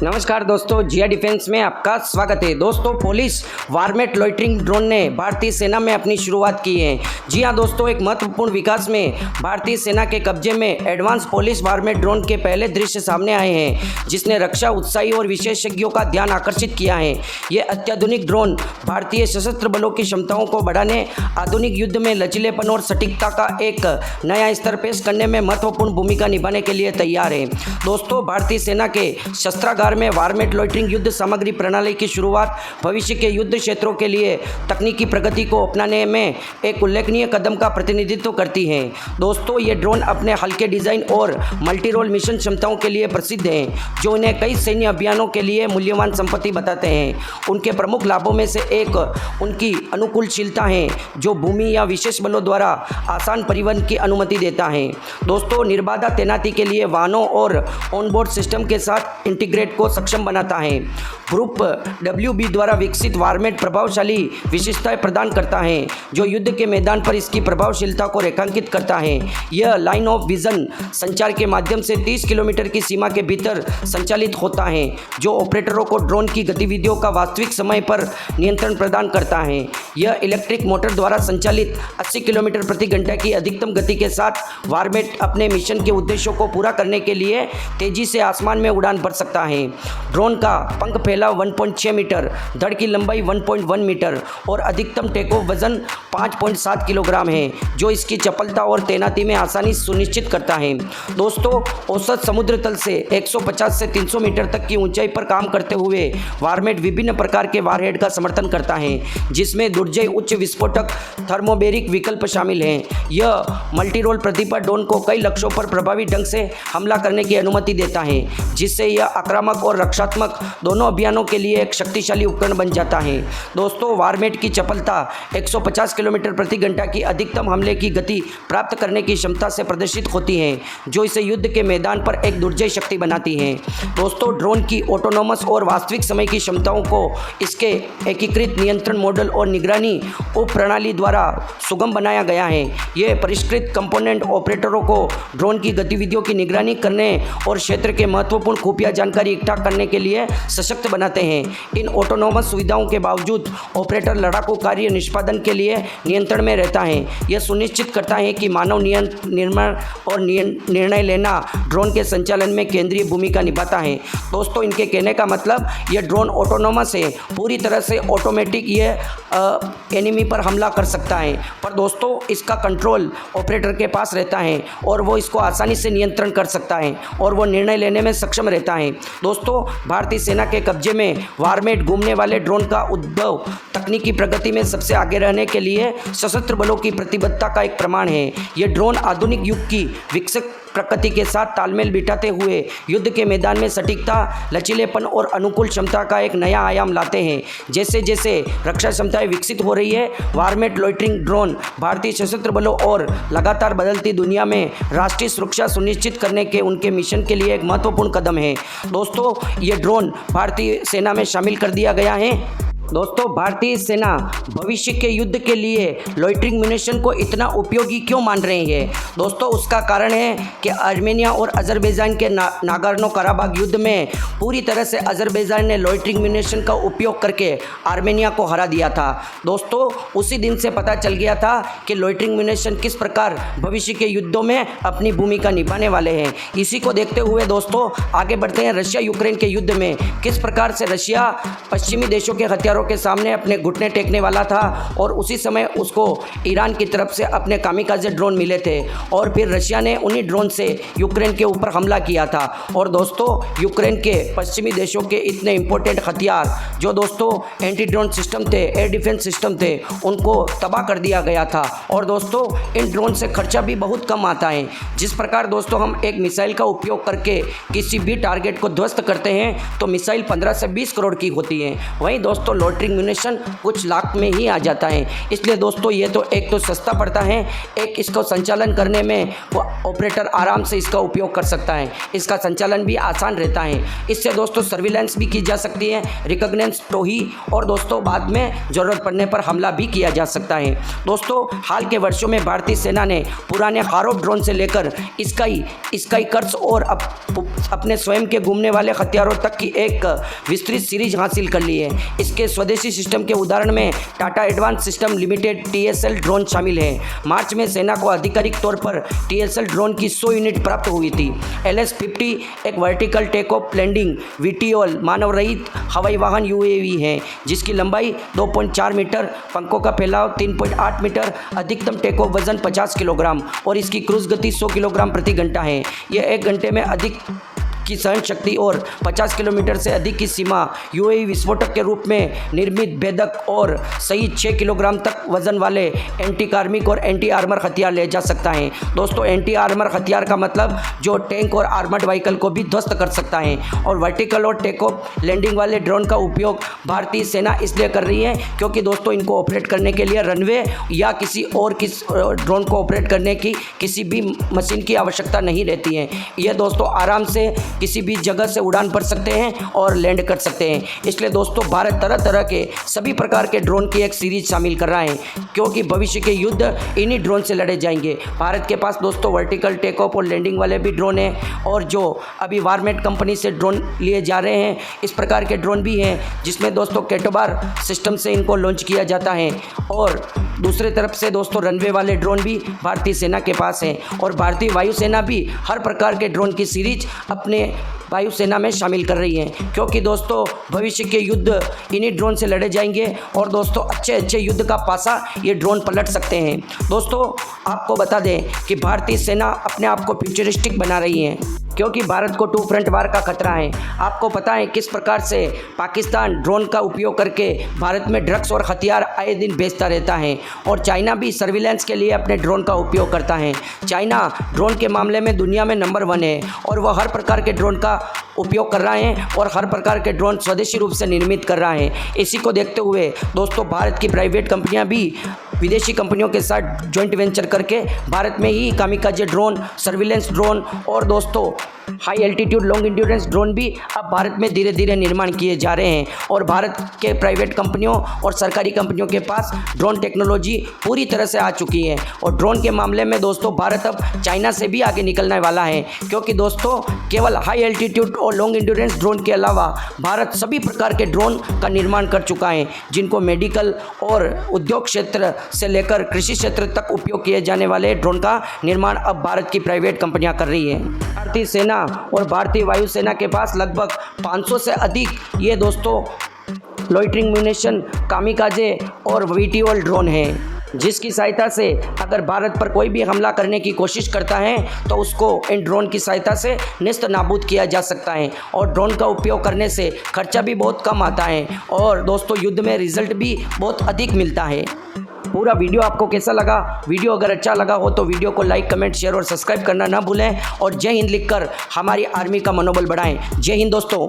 नमस्कार दोस्तों, जिया डिफेंस में आपका स्वागत है। दोस्तों, पुलिस वारमेट लॉइटरिंग ड्रोन ने भारतीय सेना में अपनी शुरुआत की है। जी हां दोस्तों, एक महत्वपूर्ण विकास में भारतीय सेना के कब्जे में एडवांस पुलिस वारमेट ड्रोन के पहले दृश्य सामने आए हैं, जिसने रक्षा उत्साही और विशेषज्ञों का ध्यान आकर्षित किया है। ये अत्याधुनिक ड्रोन भारतीय सशस्त्र बलों की क्षमताओं को बढ़ाने, आधुनिक युद्ध में लचीलेपन और सटीकता का एक नया स्तर पेश करने में महत्वपूर्ण भूमिका निभाने के लिए तैयार है। दोस्तों, भारतीय सेना के शस्त्रागार में वारमेट लॉइटरिंग युद्ध सामग्री प्रणाली की शुरुआत भविष्य के युद्ध क्षेत्रों के लिए तकनीकी प्रगति को अपनाने में एक उल्लेखनीय कदम का प्रतिनिधित्व करती है। दोस्तों, ये ड्रोन अपने हल्के डिजाइन और मल्टी रोल मिशन क्षमताओं के लिए प्रसिद्ध हैं, जो इन्हें कई सैन्य अभियानों के लिए मूल्यवान संपत्ति बताते हैं। उनके प्रमुख लाभों में से एक उनकी अनुकूलशीलता है, जो भूमि या विशेष बलों द्वारा आसान परिवहन की अनुमति देता है। दोस्तों, निर्बाध तैनाती के लिए वाहनों और ऑनबोर्ड सिस्टम के साथ इंटीग्रेट को सक्षम बनाता है। ग्रुप WB द्वारा विकसित वारमेट प्रभावशाली विशेषताएं प्रदान करता है, जो युद्ध के मैदान पर इसकी प्रभावशीलता को रेखांकित करता है। यह लाइन ऑफ विजन संचार के माध्यम से 30 किलोमीटर की सीमा के भीतर संचालित होता है, जो ऑपरेटरों को ड्रोन की गतिविधियों का वास्तविक समय पर नियंत्रण प्रदान करता है। यह इलेक्ट्रिक मोटर द्वारा संचालित 80 किलोमीटर प्रति घंटा की अधिकतम गति के साथ वारमेट अपने मिशन के उद्देश्यों को पूरा करने के लिए तेजी से आसमान में उड़ान भर सकता है। ड्रोन का पंख फैलाव 1.6 मीटर, धड़ की लंबाई 1.1 मीटर और अधिकतम टेक ऑफ वजन 5.7 किलोग्राम है, जो इसकी चपलता और तैनाती में आसानी सुनिश्चित करता है। दोस्तों, औसत समुद्र तल से 150 से 300 मीटर तक की ऊंचाई पर काम करते हुए वारमेट विभिन्न प्रकार के वारहेड का समर्थन करता है, जिसमें दुर्जय उच्च विस्फोटक थर्मोबेरिक विकल्प शामिल हैं। यह मल्टी रोल प्रतिपा ड्रोन को कई लक्ष्यों पर प्रभावी ढंग से हमला करने की अनुमति देता है, जिससे यह आक्रामक और रक्षात्मक दोनों अभियानों के लिए एक शक्तिशाली उपकरण बन जाता है। दोस्तों, वारमेट की चपलता 150 किलोमीटर प्रति घंटा की अधिकतम हमले की गति प्राप्त करने की क्षमता से प्रदर्शित होती है, जो इसे युद्ध के मैदान पर एक दुर्जय शक्ति बनाती है। दोस्तों, ड्रोन की ऑटोनोमस और वास्तविक समय की क्षमताओं को इसके एकीकृत नियंत्रण मॉडल और निगरानी उप प्रणाली द्वारा सुगम बनाया गया है। यह परिष्कृत कंपोनेंट ऑपरेटरों को ड्रोन की गतिविधियों की निगरानी करने और क्षेत्र के महत्वपूर्ण खुफिया जानकारी इकट्ठा करने के लिए सशक्त बनाते हैं। इन ऑटोनोमस सुविधाओं के बावजूद ऑपरेटर लड़ाकू कार्य निष्पादन के लिए नियंत्रण में रहता है। यह सुनिश्चित करता है कि मानव निर्माण और निर्णय लेना ड्रोन के संचालन में केंद्रीय भूमिका निभाता है। दोस्तों, इनके कहने का मतलब यह ड्रोन ऑटोनोमस है, पूरी तरह से ऑटोमेटिक ये एनिमी पर हमला कर सकता है, पर दोस्तों इसका कंट्रोल ऑपरेटर के पास रहता है और वो इसको आसानी से नियंत्रण कर सकता है और वो निर्णय लेने में सक्षम रहता है। दोस्तों, भारतीय सेना के कब्जे में वारमेट घूमने वाले ड्रोन का उद्भव तकनीकी प्रगति में सबसे आगे रहने के लिए सशस्त्र बलों की प्रतिबद्धता का एक प्रमाण है। ये ड्रोन आधुनिक युग की विकसित प्रकृति के साथ तालमेल बिठाते हुए युद्ध के मैदान में सटीकता, लचीलेपन और अनुकूल क्षमता का एक नया आयाम लाते हैं। जैसे जैसे रक्षा क्षमताएं विकसित हो रही है, वारमेट लॉइटरिंग ड्रोन भारतीय सशस्त्र बलों और लगातार बदलती दुनिया में राष्ट्रीय सुरक्षा सुनिश्चित करने के उनके मिशन के लिए एक महत्वपूर्ण कदम है। दोस्तों, ये ड्रोन भारतीय सेना में शामिल कर दिया गया है। दोस्तों, भारतीय सेना भविष्य के युद्ध के लिए लॉइटरिंग म्यूनिशन को इतना उपयोगी क्यों मान रही है? दोस्तों, उसका कारण है कि आर्मेनिया और अजरबैजान के नागोर्नो कराबाख युद्ध में पूरी तरह से अजरबैजान ने लॉइटरिंग म्यूनिशन का उपयोग करके आर्मेनिया को हरा दिया था। दोस्तों, उसी दिन से पता चल गया था कि लॉइटरिंग म्यूनिशन किस प्रकार भविष्य के युद्धों में अपनी भूमिका निभाने वाले हैं। इसी को देखते हुए दोस्तों आगे बढ़ते हैं रशिया यूक्रेन के युद्ध में। किस प्रकार से रशिया पश्चिमी देशों के हथियारों के सामने अपने घुटने टेकने वाला था और उसी समय उसको ईरान की तरफ से अपने कामिकाजे ड्रोन मिले थे और फिर रशिया ने उन्हीं ड्रोन से यूक्रेन के ऊपर हमला किया था। और दोस्तों, यूक्रेन के पश्चिमी देशों के इतने इंपॉर्टेंट हथियार जो दोस्तों एंटी ड्रोन सिस्टम थे, एयर डिफेंस सिस्टम थे, उनको तबाह कर दिया गया था। और दोस्तों, इन ड्रोन से खर्चा भी बहुत कम आता है। जिस प्रकार दोस्तों हम एक मिसाइल का उपयोग करके किसी भी टारगेट को ध्वस्त करते हैं तो मिसाइल 15 से 20 करोड़ की होती है, वहीं दोस्तों लॉटरिंग म्यूनिशन कुछ लाख में ही आ जाता है। इसलिए दोस्तों ये तो एक तो सस्ता पड़ता है, एक इसको संचालन करने में वो ऑपरेटर आराम से इसका उपयोग कर सकता है, इसका संचालन भी आसान रहता है। इससे दोस्तों सर्विलेंस भी की जा सकती है, रिकॉग्निशन टोही और दोस्तों बाद में ज़रूरत पड़ने पर हमला भी किया जा सकता है। दोस्तों हाल के वर्षों में भारतीय सेना ने पुराने हारोप ड्रोन से लेकर स्काई कर्स और अपने स्वयं के घूमने वाले हथियारों तक की एक विस्तृत सीरीज हासिल कर ली है। इसके स्वदेशी सिस्टम के उदाहरण में Tata advance system limited TSL drone शामिल है। मार्च में सेना को आधिकारिक तौर पर TSL ड्रोन की 100 यूनिट प्राप्त हुई थी। LS-50 एक vertical take off landing VTOL मानव रहित हवाई वाहन UAV है, जिसकी लंबाई 2.4 मीटर, पंखों का फैलाव 3.8 मीटर, अधिकतम टेक ऑफ वजन 50 किलोग्राम और इसकी क्रूज गति 100 किलोग्राम प्रति घंटा है। यह 1 घंटे में अधिक की सहन शक्ति और 50 किलोमीटर से अधिक की सीमा UAV विस्फोटक के रूप में निर्मित भेदक और सही 6 किलोग्राम तक वजन वाले एंटी कार्मिक और एंटी आर्मर हथियार ले जा सकता है। दोस्तों एंटी आर्मर हथियार का मतलब जो टैंक और आर्मर्ड व्हीकल को भी ध्वस्त कर सकता है। और वर्टिकल और टेक ऑफ लैंडिंग वाले ड्रोन का उपयोग भारतीय सेना इसलिए कर रही है क्योंकि दोस्तों इनको ऑपरेट करने के लिए रनवे या किसी ड्रोन को ऑपरेट करने की किसी भी मशीन की आवश्यकता नहीं रहती है। ये दोस्तों आराम से किसी भी जगह से उड़ान भर सकते हैं और लैंड कर सकते हैं। इसलिए दोस्तों भारत तरह तरह के सभी प्रकार के ड्रोन की एक सीरीज शामिल कर रहा है, क्योंकि भविष्य के युद्ध इन्हीं ड्रोन से लड़े जाएंगे। भारत के पास दोस्तों वर्टिकल टेक ऑफ और लैंडिंग वाले भी ड्रोन हैं, और जो अभी वारमेट कंपनी से ड्रोन लिए जा रहे हैं इस प्रकार के ड्रोन भी हैं, जिसमें दोस्तों कैटोबार सिस्टम से इनको लॉन्च किया जाता है। और दूसरे तरफ से दोस्तों रनवे वाले ड्रोन भी भारतीय सेना के पास हैं, और भारतीय वायुसेना भी हर प्रकार के ड्रोन की सीरीज अपने वायुसेना में शामिल कर रही है, क्योंकि दोस्तों भविष्य के युद्ध इन्हीं ड्रोन से लड़े जाएंगे। और दोस्तों अच्छे युद्ध का पासा ये ड्रोन पलट सकते हैं। दोस्तों आपको बता दें कि भारतीय सेना अपने आप को फ्यूचरिस्टिक बना रही है, क्योंकि भारत को 2 फ्रंट वार का खतरा है। आपको पता है किस प्रकार से पाकिस्तान ड्रोन का उपयोग करके भारत में ड्रग्स और हथियार आए दिन बेचता रहता है, और चाइना भी सर्विलेंस के लिए अपने ड्रोन का उपयोग करता है। चाइना ड्रोन के मामले में दुनिया में नंबर 1 है, और वह हर प्रकार के ड्रोन का उपयोग कर रहा है और हर प्रकार के ड्रोन स्वदेशी रूप से निर्मित कर रहा है। इसी को देखते हुए दोस्तों भारत की प्राइवेट कंपनियां भी विदेशी कंपनियों के साथ जॉइंट वेंचर करके भारत में ही कामिकाजे ड्रोन, सर्विलेंस ड्रोन और दोस्तों high altitude long endurance drone भी अब भारत में धीरे धीरे निर्माण किए जा रहे हैं। और भारत के प्राइवेट कंपनियों और सरकारी कंपनियों के पास ड्रोन टेक्नोलॉजी पूरी तरह से आ चुकी है, और ड्रोन के मामले में दोस्तों भारत अब चाइना से भी आगे निकलने वाला है, क्योंकि दोस्तों केवल हाई एल्टीट्यूड और लॉन्ग इंड्योरेंस ड्रोन के अलावा भारत सभी प्रकार के ड्रोन का निर्माण कर चुका है, जिनको मेडिकल और उद्योग क्षेत्र से लेकर कृषि क्षेत्र तक उपयोग किए जाने वाले ड्रोन का निर्माण अब भारत की प्राइवेट कंपनियां कर रही है। भारतीय सेना और भारतीय वायुसेना के पास लगभग 500 से अधिक ये दोस्तों लॉइटरिंग म्यूनिशन, कामिकाजे और VTOL ड्रोन हैं, जिसकी सहायता से अगर भारत पर कोई भी हमला करने की कोशिश करता है तो उसको इन ड्रोन की सहायता से नेस्त नाबूद किया जा सकता है। और ड्रोन का उपयोग करने से खर्चा भी बहुत कम आता है, और दोस्तों युद्ध में रिजल्ट भी बहुत अधिक मिलता है। पूरा वीडियो आपको कैसा लगा? वीडियो अगर अच्छा लगा हो तो वीडियो को लाइक, कमेंट, शेयर और सब्सक्राइब करना ना भूलें, और जय हिंद लिखकर हमारी आर्मी का मनोबल बढ़ाएं। जय हिंद दोस्तों।